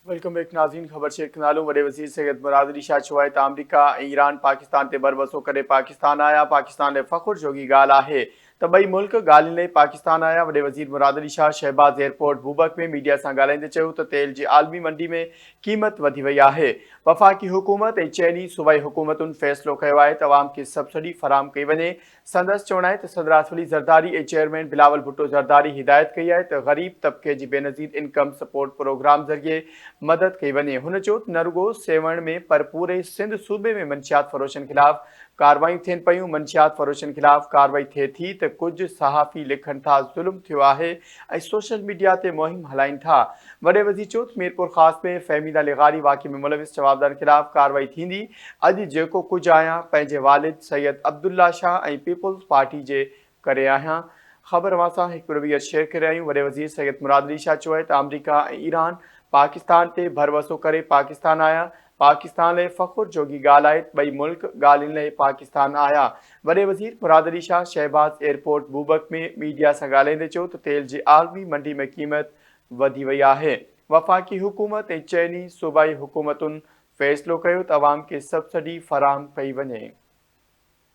Welcome back नाज़रीन। ख़बर share कनालों वॾे वज़ीर सैयद मुराद अली शाह चयो आहे त अमरीका ऐं ईरान पाकिस्तान ते भरवसो करे पाकिस्तान आया। पाकिस्तान लाइ फ़ख़ुर जोगी ॻाल्हि आहे त ॿई मुल्क ॻाल्हियुनि लाइ पाकिस्तान आया। वॾे वज़ीर मुराद अली शाह शहबाज़ एयरपोर्ट बूबक में मीडिया सां ॻाल्हाईंदे चयो त तेल जी आलमी मंडी में क़ीमत वधी वई आहे। वफ़ाक़ी हुकूमत ऐं चइनी सूबाई हुकूमतुनि फ़ैसिलो कयो आहे त अवाम खे सब्सिडी फ़राहम कई वञे। संदसि चवणु आहे त सदर आसिफ ज़रदारी ऐं चेयरमैन बिलावल भुट्टो ज़रदारी हिदायत कई आहे त ग़रीब तबिके जी बेनज़ीर इनकम सपोर्ट प्रोग्राम ज़रिए मदद कई वञे। हुन चयो त न रुगो सेवण में पर पूरे सिंध सूबे में मंशियात फ़रोशनि ख़िलाफ़ कार्रवाई थियनि पियूं। मंशियात फ़रोशनि ख़िलाफ़ कार्रवाई थिए थी त कुझु सहाफ़ी लिखनि था ज़ुल्म थियो आहे ऐं सोशल मीडिया ते मुहिम हलाइनि था। वॾे वज़ीर चयो त मीरपुर ख़ास में फ़हमीदा लिगारी वाक़े में मुलविस जवाबदारनि ख़िलाफ़ कार्रवाई थींदी। अॼु जेको कुझु आहियां पंहिंजे वालिद सैयद अब्दुल्ला शाह ऐं पीपुल्स पार्टी जे करे आहियां। ख़बर अवां सां हिकु रवियत शेयर करे आहियूं। वॾे वज़ीर सैयद मुराद अली शाह चयो आहे त अमरीका ऐं ईरान पाकिस्तान ते भरवसो करे पाकिस्तान आया। पाकिस्तान लाइ फ़ख़ुर जोगी ॻाल्हि आहे त ॿई मुल्क ॻाल्हियुनि लाइ पाकिस्तान आया। वॾे वज़ीर मुराद अली शाह शहबाज़ एयरपोर्ट बूबक में मीडिया सां ॻाल्हाईंदे चयो त तेल जी आलमी मंडी में क़ीमत वधी वई आहे। वफ़ाक़ी हुकूमत ऐं चइनी सूबाई हुकूमतुनि फ़ैसिलो कयो त अवाम खे सब्सिडी फ़राहम कई वञे।